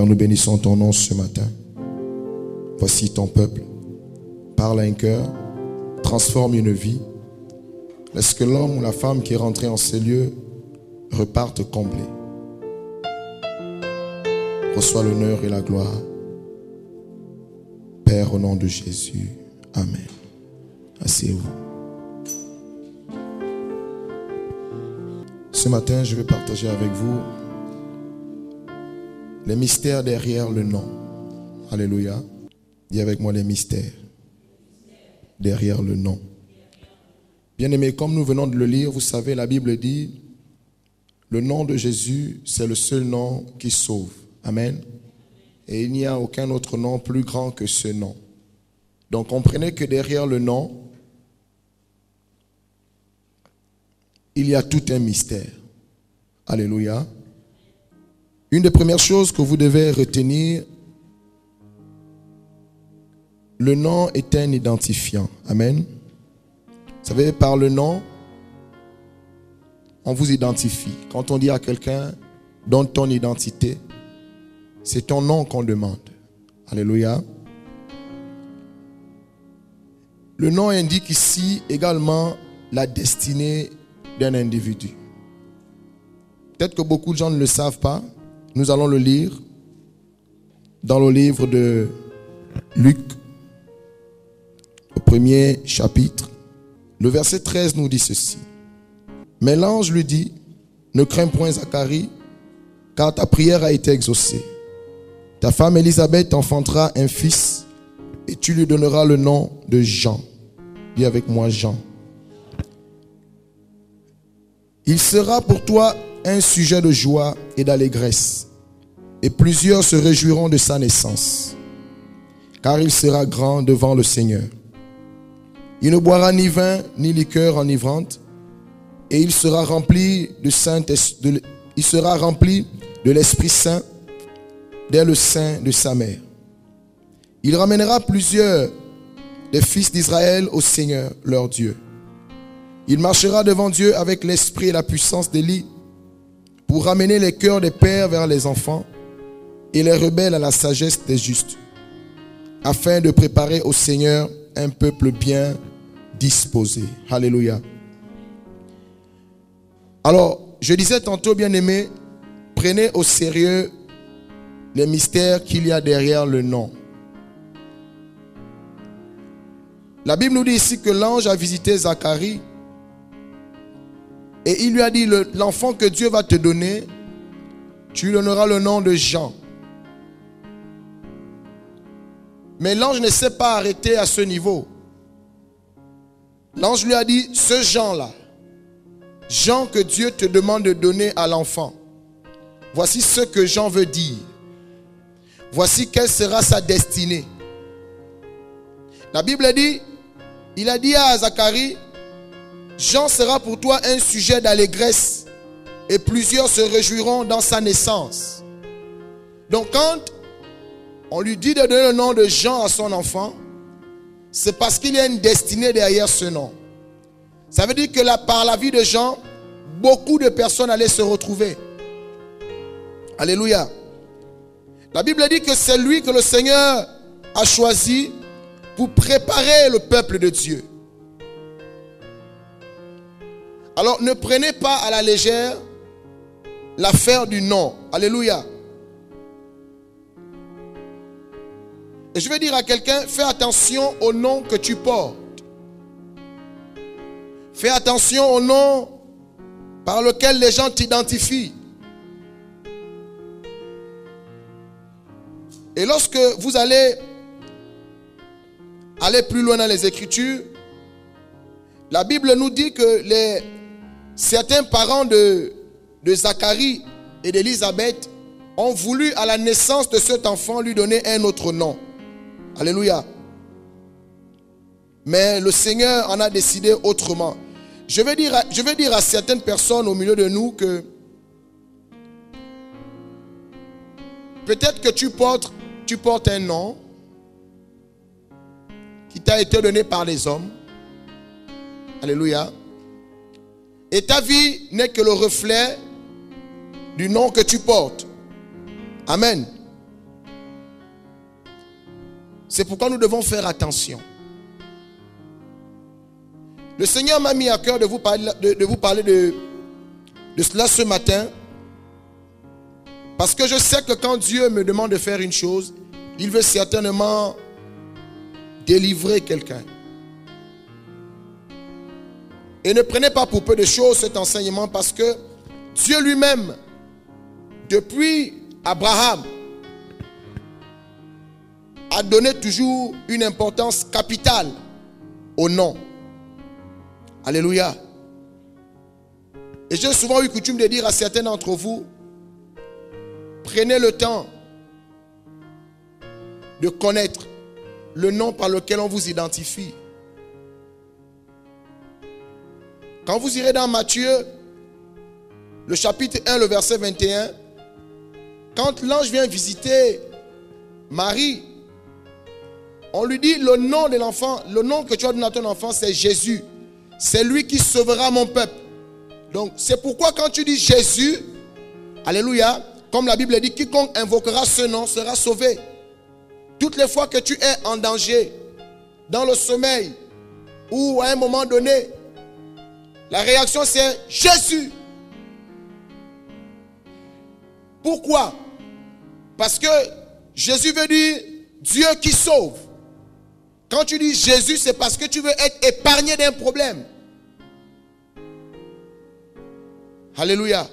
Père, nous bénissons ton nom ce matin. Voici ton peuple. Parle à un cœur, transforme une vie. Laisse que l'homme ou la femme qui est rentré en ces lieux reparte comblé. Reçois l'honneur et la gloire. Père, au nom de Jésus. Amen. Asseyez-vous. Ce matin, je vais partager avec vous les mystères derrière le nom. Alléluia. Dis avec moi les mystères derrière le nom. Bien-aimés, comme nous venons de le lire, vous savez, la Bible dit, le nom de Jésus, c'est le seul nom qui sauve. Amen. Et il n'y a aucun autre nom plus grand que ce nom. Donc comprenez que derrière le nom, il y a tout un mystère. Alléluia. Une des premières choses que vous devez retenir, le nom est un identifiant. Amen. Vous savez, par le nom, on vous identifie. Quand on dit à quelqu'un, donne ton identité, c'est ton nom qu'on demande. Alléluia. Le nom indique ici également la destinée d'un individu. Peut-être que beaucoup de gens ne le savent pas. Nous allons le lire dans le livre de Luc, au premier chapitre. Le verset 13 nous dit ceci. Mais l'ange lui dit, ne crains point Zacharie, car ta prière a été exaucée. Ta femme Élisabeth enfantera un fils et tu lui donneras le nom de Jean. Dis avec moi Jean. Il sera pour toi un sujet de joie et d'allégresse, et plusieurs se réjouiront de sa naissance, car il sera grand devant le Seigneur. Il ne boira ni vin ni liqueur enivrante, et il sera rempli de l'Esprit Saint dès le sein de sa mère. Il ramènera plusieurs des fils d'Israël au Seigneur, leur Dieu. Il marchera devant Dieu avec l'esprit et la puissance d'Élie pour ramener les cœurs des pères vers les enfants et les rebelles à la sagesse des justes, afin de préparer au Seigneur un peuple bien disposé. Alléluia. Alors, je disais tantôt, bien-aimés, prenez au sérieux les mystères qu'il y a derrière le nom. La Bible nous dit ici que l'ange a visité Zacharie et il lui a dit, l'enfant que Dieu va te donner, tu lui donneras le nom de Jean. Mais l'ange ne s'est pas arrêté à ce niveau. L'ange lui a dit, ce Jean-là, Jean que Dieu te demande de donner à l'enfant, voici ce que Jean veut dire. Voici quelle sera sa destinée. La Bible dit, il a dit à Zacharie, Jean sera pour toi un sujet d'allégresse et plusieurs se réjouiront dans sa naissance. Donc quand on lui dit de donner le nom de Jean à son enfant, c'est parce qu'il y a une destinée derrière ce nom. Ça veut dire que là, par la vie de Jean, beaucoup de personnes allaient se retrouver. Alléluia. La Bible dit que c'est lui que le Seigneur a choisi pour préparer le peuple de Dieu. Alors ne prenez pas à la légère l'affaire du nom. Alléluia. Et je vais dire à quelqu'un, fais attention au nom que tu portes. Fais attention au nom par lequel les gens t'identifient. Et lorsque vous allez plus loin dans les Écritures, la Bible nous dit que certains parents de Zacharie et d'Élisabeth ont voulu à la naissance de cet enfant lui donner un autre nom. Alléluia. Mais le Seigneur en a décidé autrement. Je vais dire à certaines personnes au milieu de nous que peut-être que tu portes un nom qui t'a été donné par les hommes. Alléluia. Et ta vie n'est que le reflet du nom que tu portes. Amen. C'est pourquoi nous devons faire attention. Le Seigneur m'a mis à cœur de vous parler de cela ce matin. Parce que je sais que quand Dieu me demande de faire une chose, il veut certainement délivrer quelqu'un. Et ne prenez pas pour peu de choses cet enseignement, parce que Dieu lui-même, depuis Abraham, a donné toujours une importance capitale au nom. Alléluia. Et j'ai souvent eu coutume de dire à certains d'entre vous, prenez le temps de connaître le nom par lequel on vous identifie. Quand vous irez dans Matthieu, le chapitre 1, le verset 21, quand l'ange vient visiter Marie, on lui dit le nom de l'enfant, le nom que tu as donné à ton enfant, c'est Jésus. C'est lui qui sauvera mon peuple. Donc c'est pourquoi quand tu dis Jésus, alléluia, comme la Bible dit, quiconque invoquera ce nom sera sauvé. Toutes les fois que tu es en danger, dans le sommeil, ou à un moment donné, la réaction c'est Jésus. Pourquoi? Parce que Jésus veut dire Dieu qui sauve. Quand tu dis Jésus, c'est parce que tu veux être épargné d'un problème. Alléluia.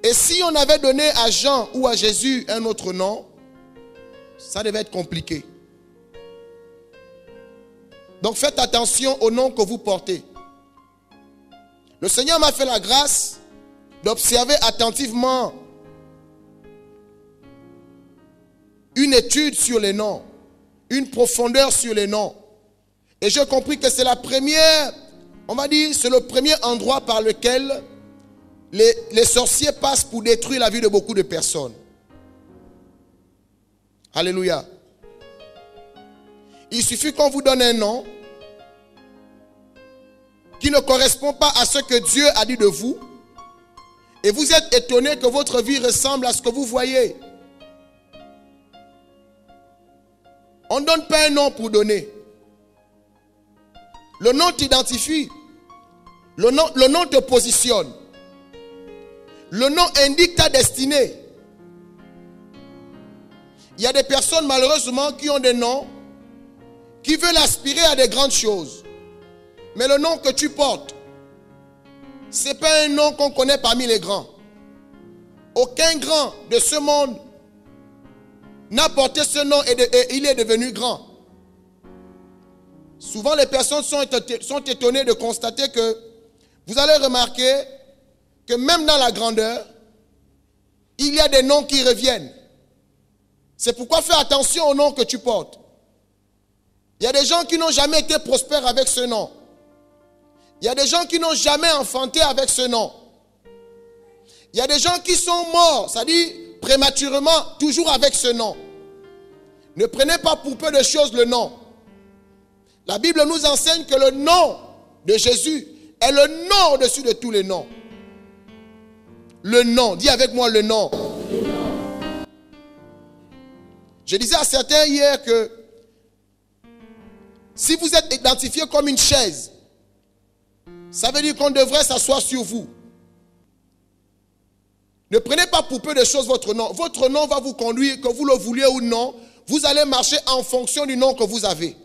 Et si on avait donné à Jean ou à Jésus un autre nom, ça devait être compliqué. Donc faites attention au nom que vous portez. Le Seigneur m'a fait la grâce d'observer attentivement une étude sur les noms, une profondeur sur les noms. Et j'ai compris que c'est la première, on va dire, c'est le premier endroit par lequel les sorciers passent pour détruire la vie de beaucoup de personnes. Alléluia. Il suffit qu'on vous donne un nom qui ne correspond pas à ce que Dieu a dit de vous. Et vous êtes étonné que votre vie ressemble à ce que vous voyez. On ne donne pas un nom pour donner. Le nom t'identifie. Le nom te positionne. Le nom indique ta destinée. Il y a des personnes malheureusement qui ont des noms qui veulent aspirer à des grandes choses. Mais le nom que tu portes, ce n'est pas un nom qu'on connaît parmi les grands. Aucun grand de ce monde n'a porté ce nom et il est devenu grand. Souvent les personnes sont étonnées de constater que vous allez remarquer que même dans la grandeur, il y a des noms qui reviennent. C'est pourquoi fais attention au nom que tu portes. Il y a des gens qui n'ont jamais été prospères avec ce nom. Il y a des gens qui n'ont jamais enfanté avec ce nom. Il y a des gens qui sont morts, c'est-à-dire prématurément, toujours avec ce nom. Ne prenez pas pour peu de choses le nom. La Bible nous enseigne que le nom de Jésus est le nom au-dessus de tous les noms. Le nom, dis avec moi le nom. Je disais à certains hier que si vous êtes identifié comme une chaise, ça veut dire qu'on devrait s'asseoir sur vous. Ne prenez pas pour peu de choses votre nom. Votre nom va vous conduire, que vous le vouliez ou non. Vous allez marcher en fonction du nom que vous avez.